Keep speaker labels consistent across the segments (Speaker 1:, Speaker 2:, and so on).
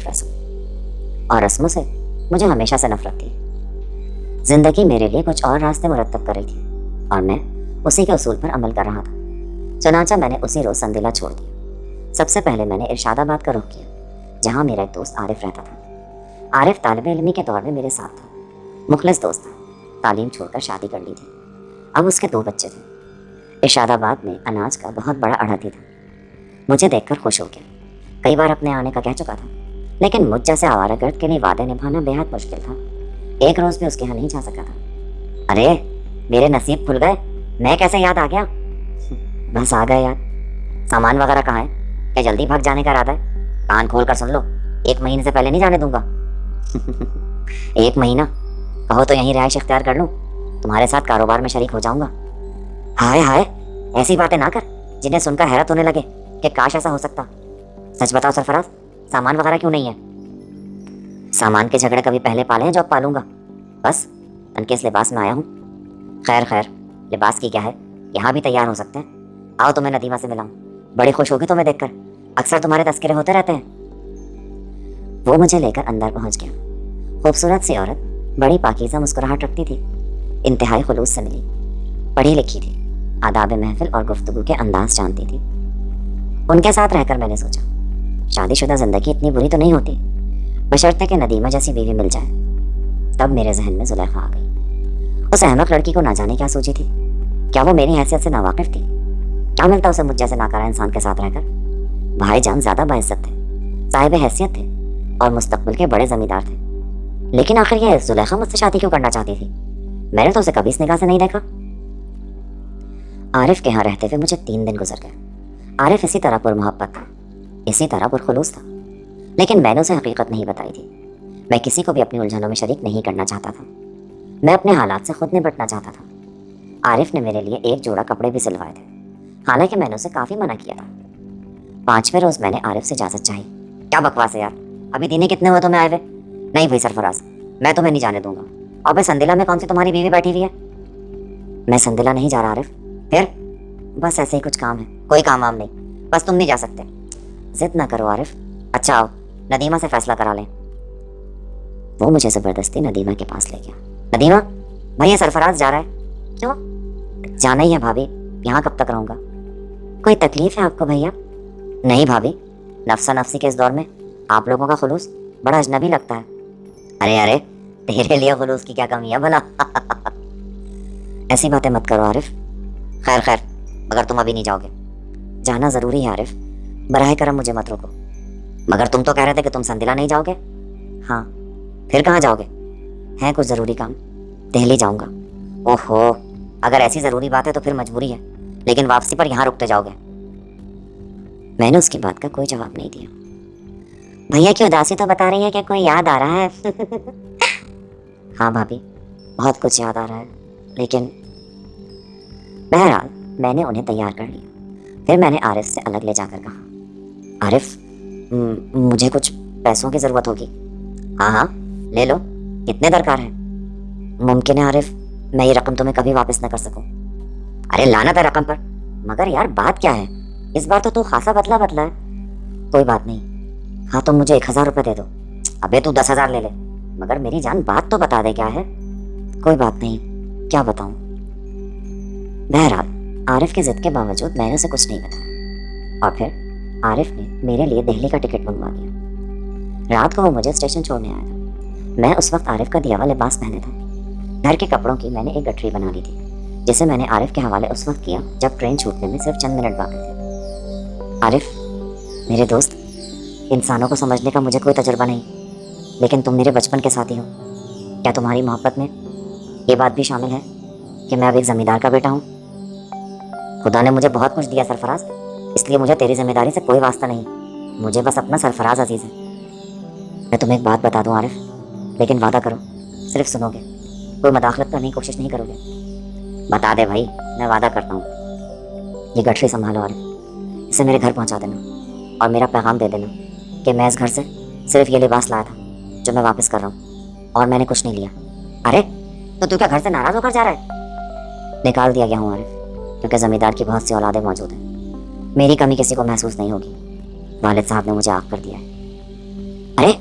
Speaker 1: सिर्फ रस्म, और रस्मों से मुझे हमेशा से नफरत थी। जिंदगी मेरे लिए कुछ और रास्ते मुरतब कर रही थी और मैं उसी के उसूल पर अमल कर रहा था। चनाचा मैंने उसी रोज़ संदिला छोड़ दिया। सबसे पहले मैंने इरशादाबाद का रुख किया, जहाँ मेरा एक दोस्त आरिफ रहता था। आरिफ तालिब इल्मी के दौर में मेरे साथ था, मुखलिस दोस्त था। तालीम छोड़कर शादी कर ली थी, अब उसके 2 बच्चे थे। इरशादाबाद में अनाज का बहुत बड़ा अड़ती था। मुझे देखकर खुश हो गया। कई बार अपने आने का कह चुका था, लेकिन मुझ जैसे आवारागर्द के लिए वादे निभाना बेहद मुश्किल था। एक रोज़ भी उसके यहाँ नहीं जा सका था। अरे मेरे नसीब खुल गए, मैं कैसे याद आ गया? बस आ गए यार। सामान वगैरह कहाँ है? क्या जल्दी भाग जाने का इरादा है? कान खोल कर सुन लो, 1 महीने से पहले नहीं जाने दूंगा। 1 महीना कहो तो यहीं रिहाइश इख्तियार कर लूँ, तुम्हारे साथ कारोबार में शरीक हो जाऊंगा। हाय हाय, ऐसी बातें ना कर जिन्हें सुनकर हैरत होने लगे कि काश ऐसा हो सकता। सच बताओ सरफराज, सामान वगैरह क्यों नहीं है? सामान के झगड़े कभी पहले पाले हैं जो अब पालूंगा। बस तनके इस लिबास में आया हूँ। खैर खैर, लिबास की क्या है, यहाँ भी तैयार हो सकते हैं। आओ तुम्हें नदीमा से मिलाऊं, बड़ी खुश होगी तुम्हें देखकर, अक्सर तुम्हारे तस्करे होते रहते हैं। वो मुझे लेकर अंदर पहुंच गया। खूबसूरत सी औरत बड़ी पाकीज़ा मुस्कुराहट रखती थी, इंतहाई खुलूस से मिली, पढ़ी लिखी थी, आदाब महफिल और गुफ्तगू के अंदाज जानती थी। उनके साथ रहकर मैंने सोचा, शादीशुदा ज़िंदगी इतनी बुरी तो नहीं होती, बशर्ते कि नदीमा जैसी बीवी मिल जाए। तब मेरे जहन में जुलेखा आ गई। उस अहमक लड़की को ना जाने क्या सोची थी। क्या वो मेरी हैसियत से नावाकिफ थी? क्या मिलता उसे मुझ जैसे नाकारा इंसान के साथ रहकर? भाईजान ज़्यादा बाइज्जत थे, साहिब हैसियत थे और मुस्तकबिल के बड़े ज़मींदार थे, लेकिन आखिर ये जुलेखा मुझसे शादी क्यों करना चाहती थी? मैंने तो उसे कभी इस निगाह से नहीं देखा। आरिफ के यहाँ रहते हुए मुझे 3 दिन गुजर गए। आरिफ इसी तरह पुरमोहब्बत था, इसी तरह पुरखुलूस था, लेकिन मैंने उसे हकीकत नहीं बताई थी। मैं किसी को भी अपनी उलझनों में शरीक नहीं करना चाहता था। मैं अपने हालात से खुद निपटना चाहता था। आरिफ ने मेरे लिए 1 जोड़ा कपड़े भी सिलवाए थे, हालांकि मैंने उसे काफ़ी मना किया था। 5वें रोज़ मैंने आरिफ से इजाज़त चाही। क्या बकवास है यार, अभी दिन ही कितने हुए तुम्हें आए हुए? नहीं भाई सरफराज, मैं तुम्हें नहीं जाने दूंगा। और भाई संदिला में कौन सी तुम्हारी बीवी बैठी हुई है? मैं संदिला नहीं जा रहा आरिफ। फिर? बस ऐसे ही कुछ काम है। कोई काम वाम नहीं, बस तुम नहीं जा सकते। जिद ना करो आरिफ। अच्छा आओ, नदीमा से फैसला करा लें। वो मुझे ज़बरदस्ती नदीमा के पास ले गया। नदीमा, भैया सरफराज जा रहा है। क्यों? जाना ही है भाभी, यहाँ कब तक रहूँगा? कोई तकलीफ है आपको भैया? नहीं भाभी, नफ्सा नफ्सी के इस दौर में आप लोगों का खुलूस बड़ा अजनबी लगता है। अरे अरे, तेरे लिए खुलूस की क्या कमी है भला? ऐसी बातें मत करो आरिफ। खैर खैर, मगर तुम अभी नहीं जाओगे। जाना ज़रूरी है आरिफ, बराह करम मुझे मत रोको। मगर तुम तो कह रहे थे कि तुम संदिला नहीं जाओगे। हाँ, फिर कहाँ जाओगे? है कुछ ज़रूरी काम, दिल्ली जाऊँगा। ओहो, अगर ऐसी ज़रूरी बात है तो फिर मजबूरी है, लेकिन वापसी पर यहाँ रुकते जाओगे। मैंने उसकी बात का कोई जवाब नहीं दिया। भैया की उदासी तो बता रही है कि कोई याद आ रहा है। हाँ भाभी, बहुत कुछ याद आ रहा है, लेकिन बहरहाल मैंने उन्हें तैयार कर लिया। फिर मैंने आरिफ से अलग ले जाकर कहा, आरिफ मुझे कुछ पैसों की ज़रूरत होगी। हाँ हाँ ले लो, कितने दरकार है? मुमकिन है आरिफ, मैं ये रकम तुम्हें कभी वापस न कर सकूं। अरे लानत है रकम पर। मगर यार बात क्या है, इस बार तो तू खासा बदला है। कोई बात नहीं, हाँ तुम मुझे 1000 रुपये दे दो। अबे तू 10,000 ले ले, मगर मेरी जान बात तो बता दे क्या है। कोई बात नहीं, क्या बताऊं? बहरहाल आरिफ की जिद के बावजूद मैंने उसे कुछ नहीं बताया और फिर आरिफ ने मेरे लिए दिल्ली का टिकट मंगवा दिया। रात को वो मुझे स्टेशन छोड़ने आया था। मैं उस वक्त आरिफ का दिया हुआ लिबास पहने था। घर के कपड़ों की मैंने एक गठरी बना ली थी, जिसे मैंने आरिफ के हवाले उस वक्त किया जब ट्रेन छूटने में सिर्फ चंद मिनट बाकी थे। आरिफ मेरे दोस्त, इंसानों को समझने का मुझे कोई तजुर्बा नहीं, लेकिन तुम मेरे बचपन के साथी हो। क्या तुम्हारी मोहब्बत में ये बात भी शामिल है कि मैं अब एक ज़मींदार का बेटा हूँ? खुदा ने मुझे बहुत कुछ दिया सरफराज, इसलिए मुझे तेरी जिम्मेदारी से कोई वास्ता नहीं। मुझे बस अपना सरफराज अजीज़ है। मैं तुम्हें एक बात बता दूँ आरिफ, लेकिन वादा करो सिर्फ सुनोगे, कोई मदाखलत करने की कोशिश नहीं करोगे? बता दे भाई, मैं वादा करता हूँ। ये गठरी संभालो आरिफ, इसे मेरे घर पहुँचा देना और मेरा पैगाम दे देना कि मैं इस घर से सिर्फ ये लिबास लाया था जो मैं वापस कर रहा हूँ, और मैंने कुछ नहीं लिया। अरे तो तू क्या घर से नाराज़ होकर जा रहा है? निकाल दिया गया हूँ आरिफ, क्योंकि ज़मींदार की बहुत सी औलादें मौजूद हैं। मेरी कमी किसी को महसूस नहीं होगी। वालिद साहब ने मुझे आग कर दिया है। अरे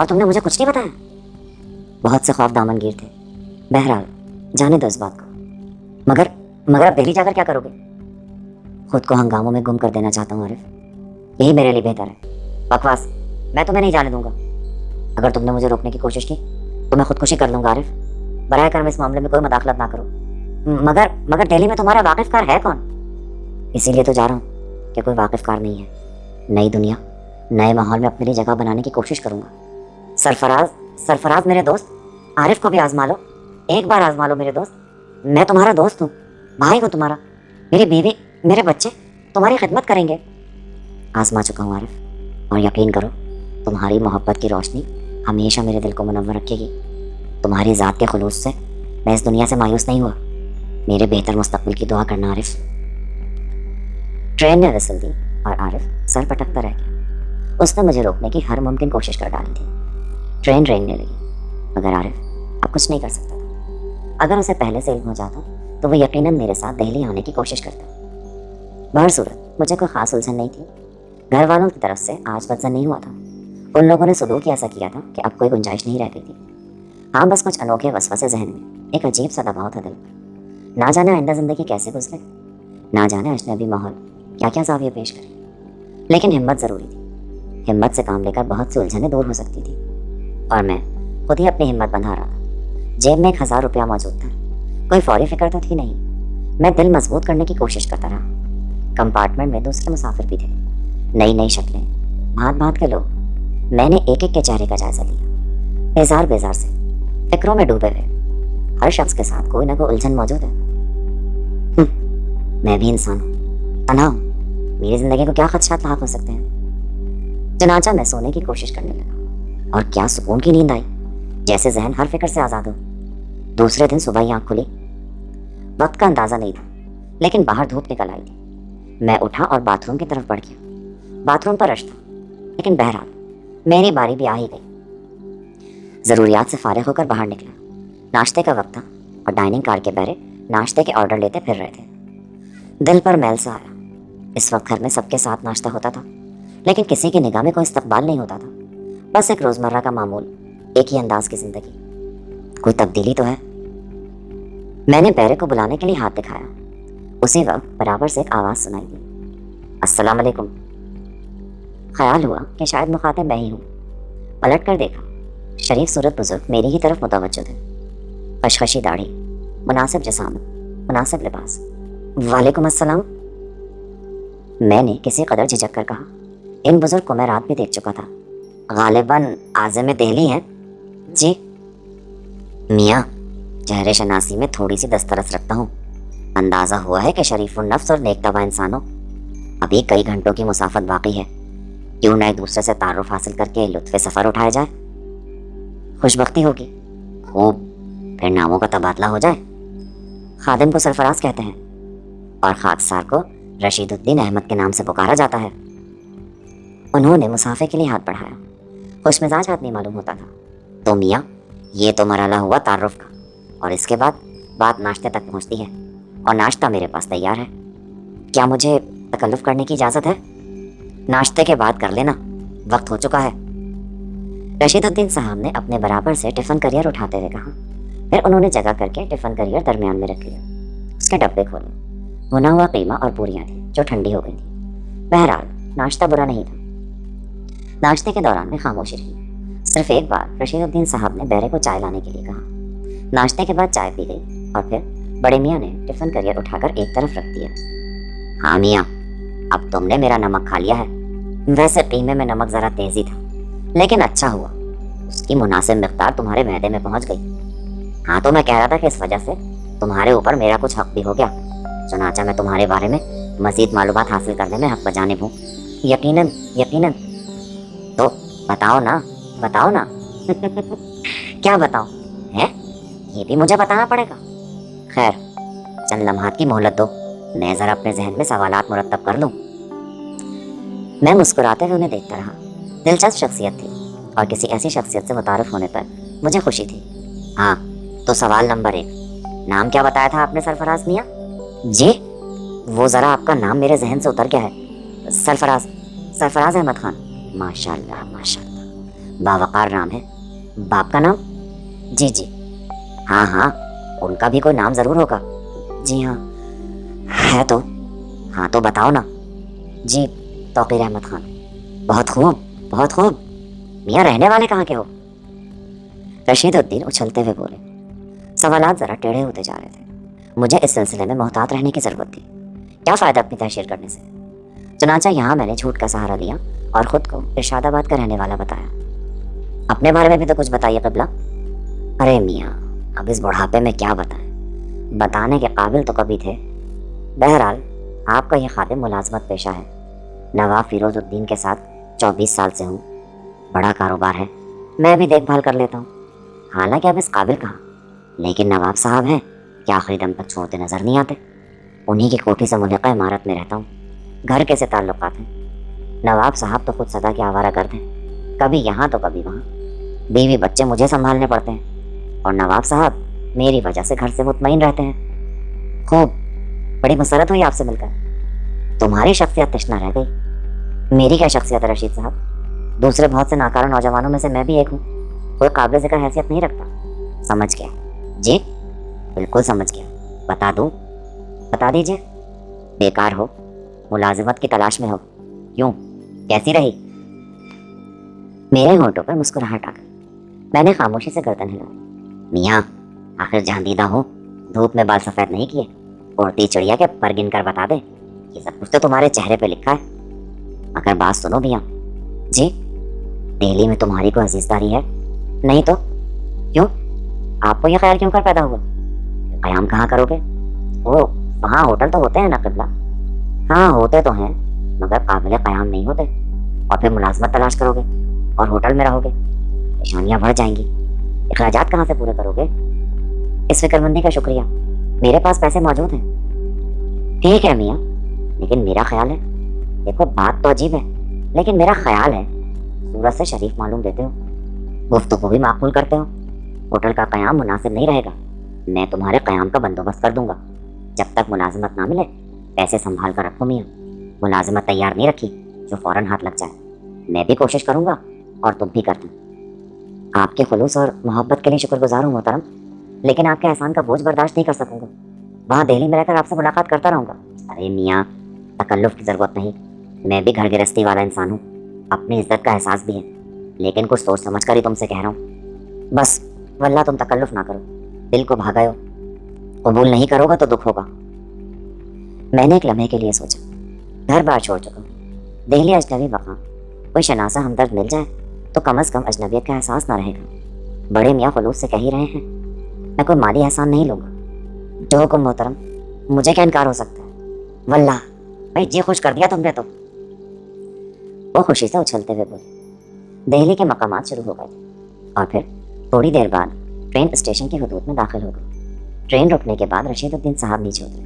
Speaker 1: और तुमने मुझे कुछ नहीं बताया। बहुत से ख्वाब दामन गिर थे। बहरहाल जाने दो इस बात को। मगर मगर अब दिल्ली जाकर क्या करोगे? खुद को हंगामों में गुम कर देना चाहता हूँ आरिफ, यही मेरे लिए बेहतर है। बकवास, मैं तुम्हें नहीं जाने दूंगा। अगर तुमने मुझे रोकने की कोशिश की तो मैं खुदकुशी कर लूंगा आरिफ। बराए करम इस मामले में कोई मदाखलत ना करो। मगर मगर दिल्ली में तुम्हारा वाकिफकार है कौन? इसीलिए तो जा रहा हूँ कि कोई वाकिफकार नहीं है। नई दुनिया, नए माहौल में अपने लिए जगह बनाने की कोशिश करूंगा। सरफराज मेरे दोस्त, आरिफ को भी आजमा लो, एक बार आजमा लो मेरे दोस्त। मैं तुम्हारा दोस्त हूँ, भाई हूँ तुम्हारा। मेरी बीवी, मेरे बच्चे तुम्हारी खिदमत करेंगे। आजमा चुका हूँ आरिफ, और यकीन करो तुम्हारी मोहब्बत की रोशनी हमेशा मेरे दिल को मुनव्वर रखेगी। तुम्हारी ज़ात के खुलूस से मैं इस दुनिया से मायूस नहीं हुआ। मेरे बेहतर मुस्तकबिल की दुआ करना आरिफ। ट्रेन ने विसल दी और आरिफ सर पटकता रह गया। उसने मुझे रोकने की हर मुमकिन कोशिश कर डाली थी। ट्रेन रेंगने लगी, मगर आरिफ अब कुछ नहीं कर सकता था। अगर उसे पहले से इल्म हो जाता तो वो यकीनन मेरे साथ दिल्ली आने की कोशिश करता। बहरसूरत मुझे कोई ख़ास उलझन नहीं थी। घर वालों की तरफ से आज बदजन नहीं हुआ था। उन लोगों ने सलूक ऐसा किया था कि अब कोई गुंजाइश नहीं रह गई थी। हाँ, बस कुछ अनोखे वसवसे जहन में, एक अजीब सा दबाव था दिल पर। ना जाने आइंदा ज़िंदगी कैसे गुजरे, ना जाने अजनबी माहौल क्या क्या ज़ाविये पेश करे। लेकिन हिम्मत ज़रूरी थी। हिम्मत से काम लेकर बहुत सी उलझनें दूर हो सकती थी। और मैं खुद ही अपनी हिम्मत बंधा रहा था। जेब में 1000 रुपया मौजूद था। कोई फौरी फिक्र तो थी नहीं। मैं दिल मजबूत करने की कोशिश करता रहा। कंपार्टमेंट में दूसरे मुसाफिर भी थे। नई नई शक्लें, भांत भांत के लोग। मैंने एक एक के चेहरे का जायजा लिया, बेजार बेजार से, फिक्रों में डूबे हुए। हर शख्स के साथ कोई ना कोई उलझन मौजूद है। मैं भी इंसान हूँ, तन्हा हूँ। मेरी जिंदगी को क्या खदशात लाक हो सकते हैं। चनाचा मैं सोने की कोशिश करने लगा, और क्या सुकून की नींद आई, जैसे जहन हर फिक्र से आज़ाद हो। दूसरे दिन सुबह ही आँख खुली। वक्त का अंदाज़ा नहीं था, लेकिन बाहर धूप निकल आई थी। मैं उठा और बाथरूम की तरफ बढ़ गया। बाथरूम पर रश था, लेकिन बहरहाल मेरी बारी भी आ ही गई। ज़रूरियात से फारिग होकर बाहर निकला। नाश्ते का वक्त था और डाइनिंग कार के बहरे नाश्ते के ऑर्डर लेते फिर रहे थे। दिल पर मैल सा आया। इस वक्त घर में सबके साथ नाश्ता होता था, लेकिन किसी की निगाह में कोई इस्तकबाल नहीं होता था। बस एक रोज़मर्रा का मामूल, एक ही अंदाज की ज़िंदगी। कोई तब्दीली तो है। मैंने बहरे को बुलाने के लिए हाथ दिखाया। उसी वक्त बराबर से एक आवाज़ सुनाई दी, अस्सलाम वालेकुम। ख्याल हुआ कि शायद मुखातिब मैं ही हूँ। पलट कर देखा, शरीफ सूरत बुजुर्ग मेरी ही तरफ मुतवज्जो थे। खशखशी दाढ़ी, मुनासिब जिसामत, मुनासिब लिबास। वालेकुम अस्सलाम। मैंने किसी कदर झिझक कर कहा, इन बुजुर्ग को मैं रात भी देख चुका था। गालिबन आज़म दिल्ली हैं। जी मियाँ, चेहरे शनासी में थोड़ी सी दस्तरस रखता हूँ। अंदाज़ा हुआ है कि शरीफुन नफ्स और नेकतबा इंसान हो। अभी कई घंटों की मुसाफत बाकी है। क्यों ना एक दूसरे से तारुफ हासिल करके लुत्फ़े सफ़र उठाया जाए। खुशबख्ती होगी। खूब, फिर नामों का तबादला हो जाए। खादिम को सरफराज कहते हैं और खाकसार को रशीदुद्दीन अहमद के नाम से पुकारा जाता है। उन्होंने मुसाफिर के लिए हाथ बढ़ाया। खुशमिजाज आदमी मालूम होता था। तो मियाँ, ये तो मरहला हुआ तारुफ का, और इसके बाद बात नाश्ते तक पहुँचती है, और नाश्ता मेरे पास तैयार है। क्या मुझे तकल्लुफ़ करने की इजाज़त है? नाश्ते के बाद कर लेना, वक्त हो चुका है। रशीदुद्दीन साहब ने अपने बराबर से टिफ़िन करियर उठाते हुए कहा। फिर उन्होंने जगह करके टिफ़िन करियर दरमियान में रख लिया। उसके डब्बे खोले। भुना हुआ कीमा और पूरियाँ थी जो ठंडी हो गई थी। बहरहाल नाश्ता बुरा नहीं था। नाश्ते के दौरान में खामोशी रही। सिर्फ एक बार रशीदुद्दीन साहब ने बहरे को चाय लाने के लिए कहा। नाश्ते के बाद चाय पी गई, और फिर बड़े मियाँ ने टिफ़िन करियर उठाकर एक तरफ रख दिया। हाँ मियाँ, अब तुमने मेरा नमक खा लिया है। वैसे कीमे में नमक ज़रा तेज़ी था, लेकिन अच्छा हुआ, उसकी मुनासिब मिक़दार तुम्हारे मैदे में पहुंच गई। हाँ, तो मैं कह रहा था कि इस वजह से तुम्हारे ऊपर मेरा कुछ हक भी हो गया। चुनाचा मैं तुम्हारे बारे में मज़ीद मालूमात हासिल करने में हक बजानिब हूँ। यकीनन यकीनन। तो बताओ ना, बताओ ना। क्या बताओ है? ये भी मुझे बताना पड़ेगा। खैर, चंद लम्हात की मोहलत दो, मैं ज़रा अपने जहन में सवालात मुरतब कर लूँ। मैं मुस्कुराते हुए उन्हें देखता रहा। दिलचस्प शख्सियत थी, और किसी ऐसी शख्सियत से मुतारफ़ होने पर मुझे खुशी थी। हाँ, तो सवाल नंबर 1, नाम क्या बताया था आपने सरफराज मियाँ? जी, वो ज़रा आपका नाम मेरे जहन से उतर गया है। सरफराज अहमद खान। माशाल्लाह माशाल्लाह, बावकार नाम है। बाप का नाम? जी जी, हाँ हाँ, उनका भी कोई नाम ज़रूर होगा। जी हाँ है तो। हाँ तो बताओ ना। जी, तौकीर अहमद खान। बहुत खूब, बहुत खूब। मियाँ रहने वाले कहाँ के हो? रशीदुद्दीन उछलते हुए बोले। सवालात ज़रा टेढ़े होते जा रहे थे। मुझे इस सिलसिले में मोहतात रहने की ज़रूरत थी। क्या फ़ायदा अपनी तहसीर करने से? चुनांचा यहाँ मैंने झूठ का सहारा लिया और ख़ुद को इरशादाबाद का रहने वाला बताया। अपने बारे में भी तो कुछ बताइए क़िबला। अरे मियाँ, अब इस बुढ़ापे में क्या बताएं, बताने के काबिल तो कभी थे। बहरहाल आपका यह खादिम मुलाजमत पेशा है। नवाब फ़िरोज़ुद्दीन के साथ 24 साल से हूँ। बड़ा कारोबार है, मैं भी देखभाल कर लेता हूँ। हालांकि अब इस काबिल कहाँ, लेकिन नवाब साहब हैं कि आखिरी दम तक छोड़ते नज़र नहीं आते। उन्हीं की कोठी से मुल्हिका इमारत में रहता हूँ। घर के से ताल्लुकात हैं। नवाब साहब तो खुद सदा के आवारा गर्द हैं, कभी यहाँ तो कभी वहाँ। बीवी बच्चे मुझे संभालने पड़ते हैं और नवाब साहब मेरी वजह से घर से मुतमईन रहते हैं। खूब, बड़ी मसरत हुई आपसे मिलकर। तुम्हारी शख्सियत तशना रह गई। मेरी क्या शख्सियत है रशीद साहब? दूसरे बहुत से नाकारा नौजवानों में से मैं भी एक हूँ। कोई काबिल ज़िक्र हैसियत नहीं रखता। समझ गया जी, बिल्कुल समझ गया। बता दूँ? बता दीजिए। बेकार हो, मुलाजिमत की तलाश में हो। क्यों, कैसी रही? मेरे होंठों पर मुस्कुराहट आ गई। मैंने खामोशी से गर्दन हिलाई। मियाँ, आखिर जहांदीदा हो, धूप में बाल सफ़ेद नहीं किए। उड़ती चिड़िया के पर गिन कर बता दे, ये सब कुछ तो तुम्हारे चेहरे पे लिखा है। मगर बात सुनो मियाँ। जी, दिल्ली में तुम्हारी कोई अजीजदारी है? नहीं तो क्यों? आपको यह ख्याल क्यों कर पैदा हुआ? क़याम कहाँ करोगे? ओ, वहाँ होटल तो होते हैं ना क़िबला। हाँ होते तो हैं, मगर काबिल क़याम नहीं होते। और फिर मुलाजमत तलाश करोगे और होटल में रहोगे, परेशानियाँ बढ़ जाएंगी। अखराजात कहाँ से पूरे करोगे? इस फिक्रमंदी का शुक्रिया, मेरे पास पैसे मौजूद हैं। ठीक है मियाँ, लेकिन मेरा ख्याल है, देखो बात तो अजीब है, लेकिन मेरा ख्याल है सूरत से शरीफ मालूम देते हो, गुफ्तगू भी माकूल करते हो। होटल का क़याम मुनासिब नहीं रहेगा। मैं तुम्हारे क़याम का बंदोबस्त कर दूंगा। जब तक मुलाजमत ना मिले पैसे संभाल कर रखो मियाँ। मुलाजमत तैयार नहीं रखी जो फ़ौरन हाथ लग जाए। मैं भी कोशिश करूँगा और तुम भी करना। आपके खुलूस और मोहब्बत के लिए शुक्रगुजार हूँ मोहतरम, लेकिन आपके एहसान का बोझ बर्दाश्त नहीं कर सकूँगा। वहाँ दिल्ली में रहकर आपसे मुलाकात करता रहूँगा। अरे मियाँ, तकल्लुफ़ की ज़रूरत नहीं। मैं भी घर गृहस्थी वाला इंसान हूँ, अपनी इज्जत का एहसास भी है, लेकिन कुछ सोच समझ कर ही तुमसे कह रहा हूँ। बस वल्लाह तुम तकल्लुफ़ ना करो, दिल को भागा हो। कबूल नहीं करोगा तो दुख होगा। मैंने एक लम्हे के लिए सोचा। घर बार छोड़ चुका हूँ, दिल्ली अजनबी वक़ा, कोई शनासा हमदर्द मिल जाए तो कम अज़ कम अजनबियत का एहसास ना रहेगा। बड़े मियाँ खुलूस से कह ही रहे हैं, मैं कोई माली एहसान नहीं लूँगा। जो हुक्म मोहतरम, मुझे क्या इनकार हो सकता है? वल्लाह भाई, जी खुश कर दिया तुमने तो। वो खुशी से उछलते हुए बोले। दिल्ली के मकामात शुरू हो गए और फिर थोड़ी देर बाद ट्रेन स्टेशन की हदूद में दाखिल हो गई। ट्रेन रुकने के बाद रशीदुद्दीन साहब नीचे उतरे।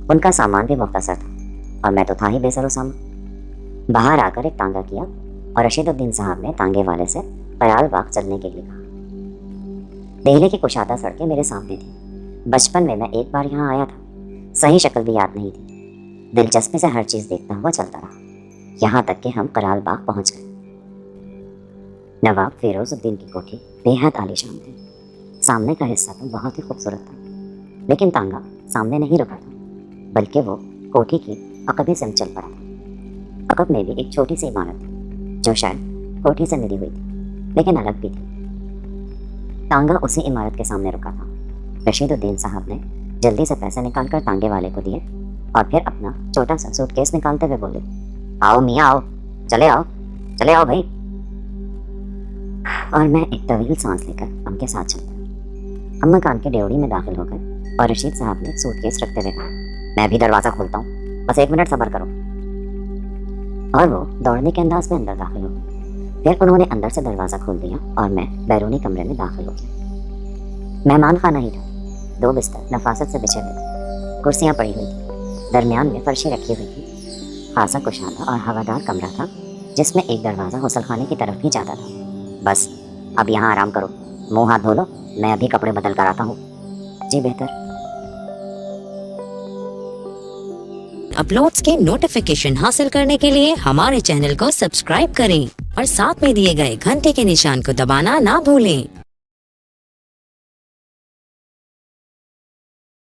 Speaker 1: उनका सामान भी मुख्तसर था और मैं तो था ही बेसरो सामान। बाहर आकर एक तांगा किया और रशीदुद्दीन साहब ने तांगे वाले से क़याल बाग चलने के लिए कहा। दिल्ली की कुशादा सड़कें मेरे सामने थी। बचपन में मैं एक बार यहाँ आया था, सही शक्ल भी याद नहीं थी। दिलचस्पी से हर चीज़ देखता हुआ चलता रहा, यहाँ तक कि हम क़याल बाग पहुँच गए। नवाब फ़िरोज़ुद्दीन की कोठी बेहद आलीशान थी। सामने का हिस्सा तो बहुत ही खूबसूरत था, लेकिन तांगा सामने नहीं रुका था, बल्कि वो कोठी की अकबे से चल पड़ा था। अकब में भी एक छोटी सी इमारत थी जो शायद कोठी से मिली हुई थी, लेकिन अलग भी थी। तांगा उसी इमारत के सामने रुका था। रशीदुद्दीन साहब ने जल्दी से पैसे निकालकर तांगे वाले को दिए और फिर अपना छोटा सा सूटकेस निकालते हुए बोले, आओ मियाँ आओ, चले आओ भाई। और मैं एक तवील सांस लेकर उनके साथ चलता। हम मकान के ड्योढ़ी में दाखिल हो गए और रशीद साहब ने सूटकेस रखते हुए कहा, मैं भी दरवाज़ा खोलता हूँ, बस 1 मिनट सब्र करो। और वो दौड़ने के अंदाज में अंदर दाखिल हो गए। फिर उन्होंने अंदर से दरवाज़ा खोल दिया और मैं बैरूनी कमरे में दाखिल हो गया। मेहमान खाना ही था। 2 बिस्तर नफासत से बिछे हुए थे, कुर्सियाँ पड़ी हुई थी, दरमियान में फर्शें रखी हुई थी। खासा कुशादा और हवादार कमरा था जिसमें एक दरवाज़ा गुसल खाने की तरफ भी जाता था। बस अब यहाँ आराम करो, मुँह हाथ धो लो, मैं अभी कपड़े बदल कर आता हूँ। जी बेहतर।
Speaker 2: अपलोड्स के नोटिफिकेशन हासिल करने के लिए हमारे चैनल को सब्सक्राइब करें اور ساتھ میں دیے گئے گھنٹے کے نشان کو دبانا نہ بھولیں۔